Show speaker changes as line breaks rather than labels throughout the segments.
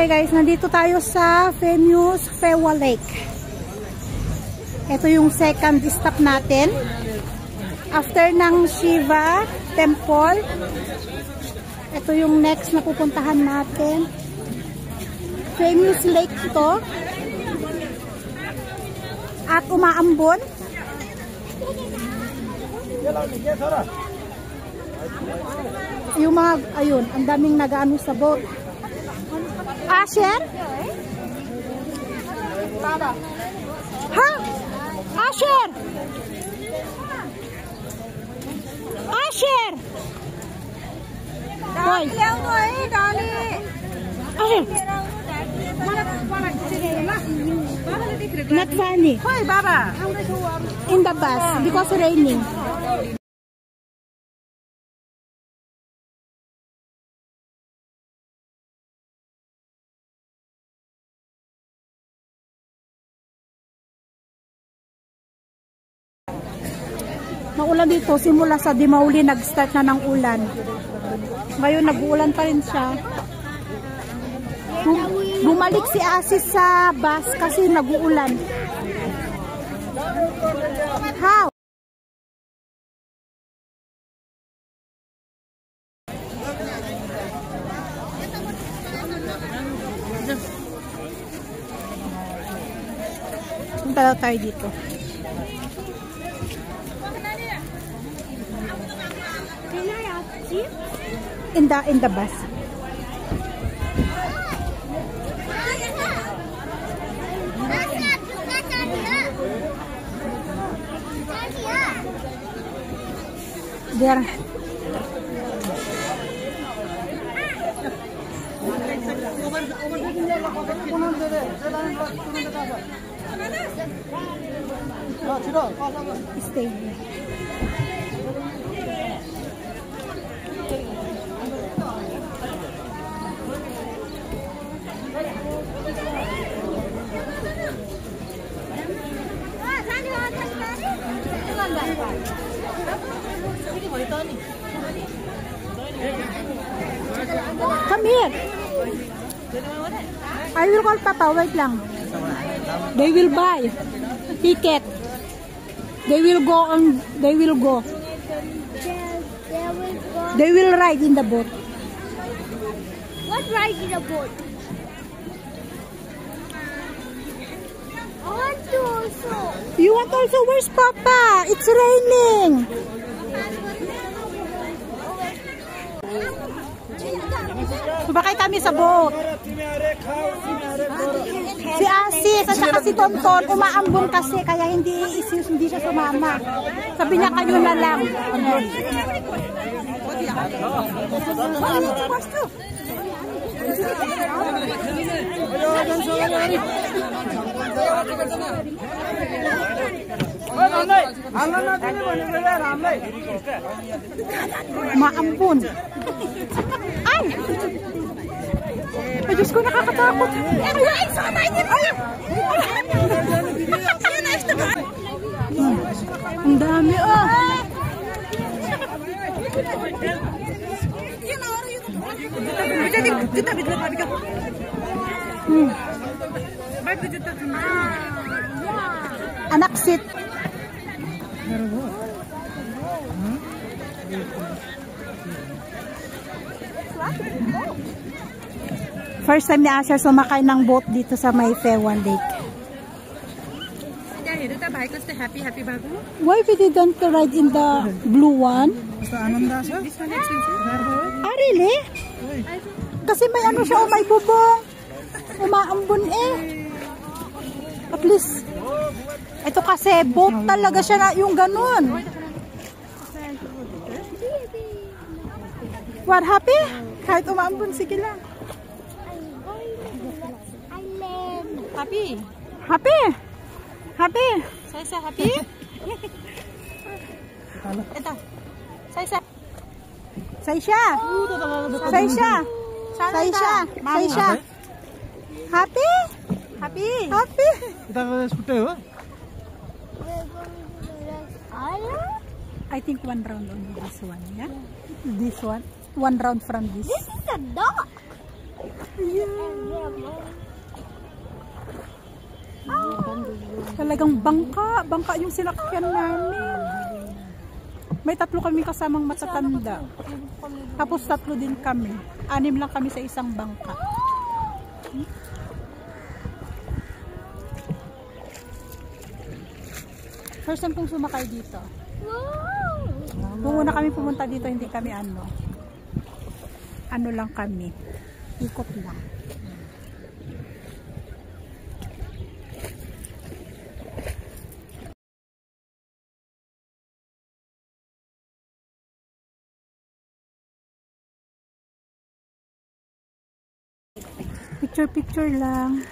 Okay guys, nandito tayo sa famous Phewa Lake. Ito yung second stop natin. After ng Shiva Temple, ito yung next na pupuntahan natin. Famous lake ito. At umaambon. Yung mga, ayun, ang daming nag-ano sa boat. Asher? Ha? Asher! Asher! Hoy! Asher! Not funny.
Hoy, Baba!
In the bus, because raining. Maulan dito, simula sa Dimauli nag-start na ng ulan. Ngayon nag-uulan pa rin siya. Bumalik si Asis sa bus kasi nag-uulan. How? Punta na tayo dito. In the bus. There. Stay here. Come here. I will call Papa. Wait lang. They will buy ticket. They will go on. They will go. They will ride in the boat.
What ride in the boat? I want to also.
You want also? Where's Papa? It's raining. Sumakay kami sa boat. Si Asis at saka si Tonton umaambon kasi kaya hindi siya sumama. Sabi niya kayo na lang. Maambon. Ay! Ay, Diyos ko, nakakatakot. Ay, sabay niyo! Ang dami, oh! Anak, sit. First time ni Asher sumakay ng boat dito sa may Phewa Lake. Why we didn't ride in the blue one? Ah, really? Kasi may ano siya, may bubong. Umaambon eh. At least, ito kasi boat talaga siya na yung ganun. What, happy? Kahit umaambon, sige lang.
Happy?
Happy? Happy?
Say happy? Ito. Say.
Say siya. Say siya. Say siya. Say siya. Happy?
Happy?
Happy? I think one round on this one, yeah? This one. One round from this.
This is a dog.
Talagang bangka yung sinakyan namin. May 3 kami kasamang matatanda. Tapos 3 din kami. 6 lang kami sa isang bangka. First time kong sumakay dito. Buo na kami pumunta dito, hindi kami ano lang kami. Ikot lang. Picture lang.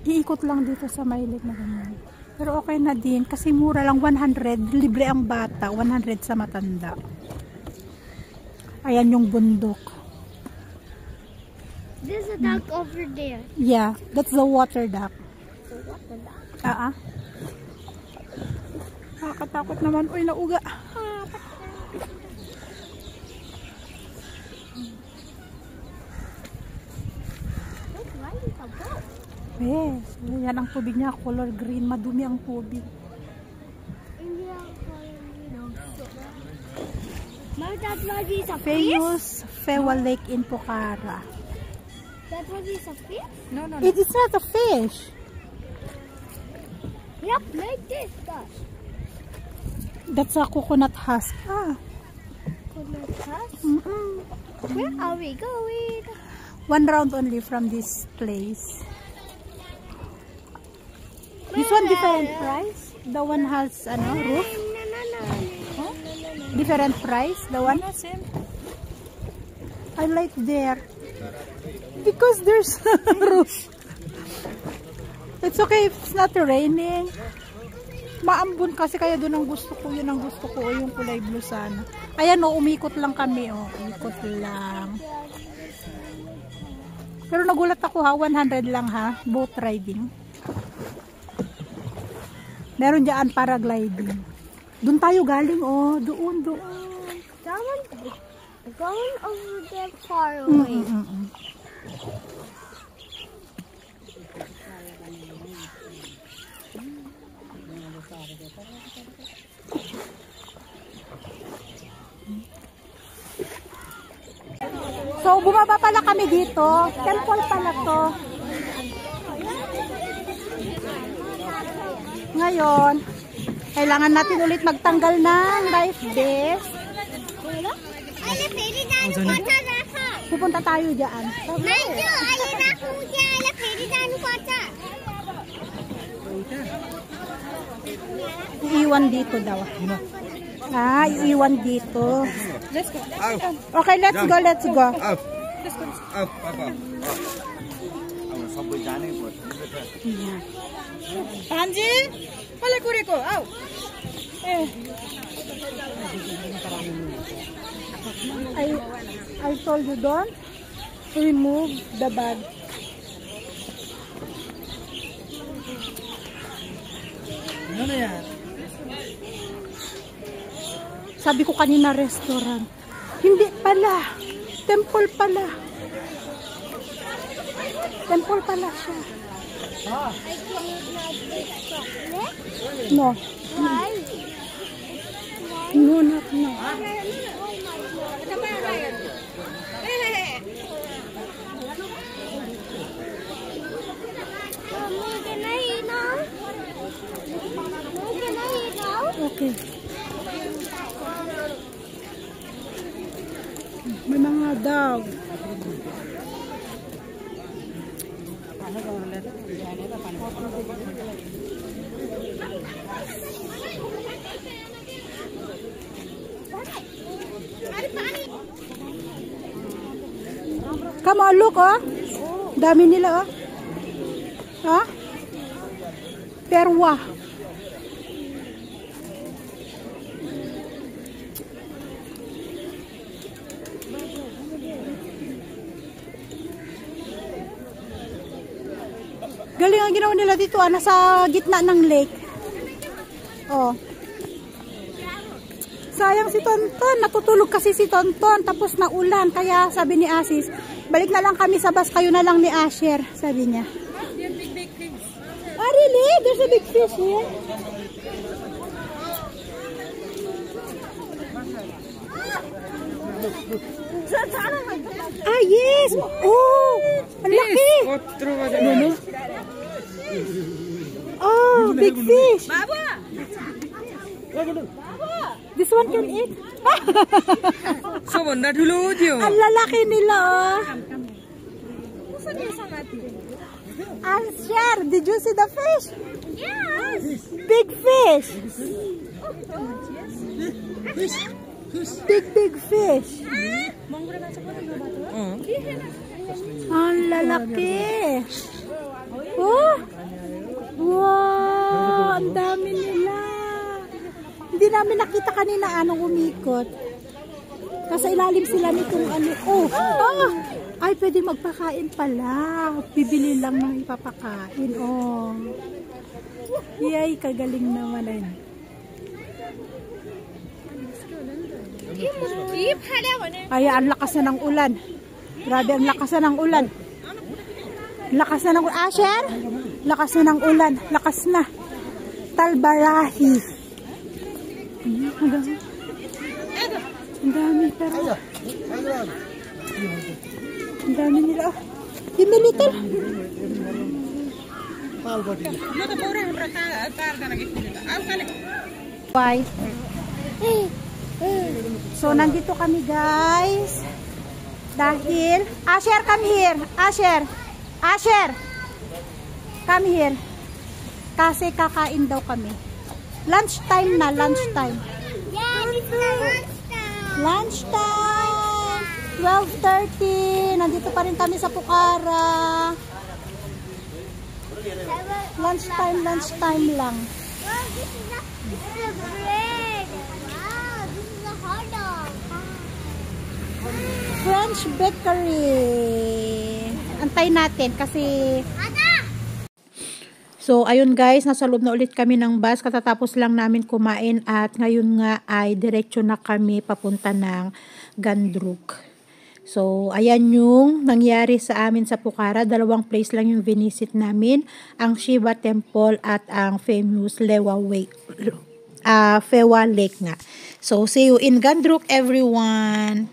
Iikot lang dito sa may lake na ganyan. Pero okay na din kasi mura lang, 100. Libre ang bata, 100 sa matanda. Ayan yung bundok.
There's a duck over there.
Yeah, that's the water duck.
So what the duck?
Nakakatakot naman. Uy, nauga. Yes, yan ang tubig niya, color green, madumi ang tubig. Famous Fewa Lake in Pokhara.
That was a fish?
No.
It is not a fish.
Yep, like this, gosh.
That's a coconut husk.
Coconut husk?
Mm-mm.
Where are we going?
1 round only from this place. This one different price. The one has roof.
No.
Different price. The one.
Same.
I like there because there's roof. It's okay if it's not raining. Maambon kasi kaya doon ang gusto ko. Yun ang gusto ko. Yung kulay blue sana. Ayan umikot lang kami. Ikot lang. Pero nagulat ako 100 lang boat riding. Meron dyan paragliding. Doon tayo galing doon.
That one going over there far away.
So, bumaba pala kami dito. Temple pala to. Ngayon, kailangan natin ulit magtanggal ng life vest. Pupunta tayo dyan. Iiwan dito daw. Iiwan dito.
Let's go.
Okay, let's go.
Panji, wala ko.
I told you don't remove the bag.
Ano na yan?
Sabi ko kanina restaurant. Hindi pala. Temple pala. Temple pala siya. No.
Why?
No, not no. Okay. May mga dog. Come on, look, dami nila, perwa. Galing ang ginawa nila dito, nasa gitna ng lake. Sayang si Tonton. Natutulog kasi si Tonton. Tapos naulan. Kaya sabi ni Asis, balik na lang kami sa bus. Kayo na lang ni Asher. Sabi niya. Ah, really? There's a big fish here. Ah, yes! Oh! Ang laki! Oh, big fish! This one can eat? Ang lalaki nila, oh! Asher, did you see the fish?
Yes.
Big fish! Big fish! Ang lalaki! Oh! Wow! Ang dami nila! Hindi namin nakita kanina anong umikot. Nasa ilalim sila nitong ano. Oh! Ah! Ay, pwede magpakain pala. Bibili lang ng ipapakain. Oh! Yay! Kagaling naman ay. Ay, ang lakas na ng ulan. Grabe, ang lakas na ng ulan. Lakas na ng ulan. Asher? Lakas na ng ulan. Lakas na. Talbarahi. Ang dami pero. Ang dami nila. Give me little. Why? So, nandito kami guys. Dahil, Asher, come here. Asher. Asher. Come here. Kasi kakain daw kami. Lunchtime na, lunchtime.
Yeah, it's lunchtime.
Lunchtime. 12:30. Nandito pa rin kami sa Pucara. Lunchtime lang.
Wow, this is a bread. Wow, this is a hot dog.
French Bakery. Antay natin kasi so ayun guys, nasa loob na ulit kami ng bus. Katatapos lang namin kumain at ngayon nga ay diretso na kami papunta ng Gandruk. So ayan yung nangyari sa amin sa Pucara. Dalawang place lang yung visit namin, ang Shiva Temple at ang famous Fewa Lake nga. So see you in Gandruk everyone.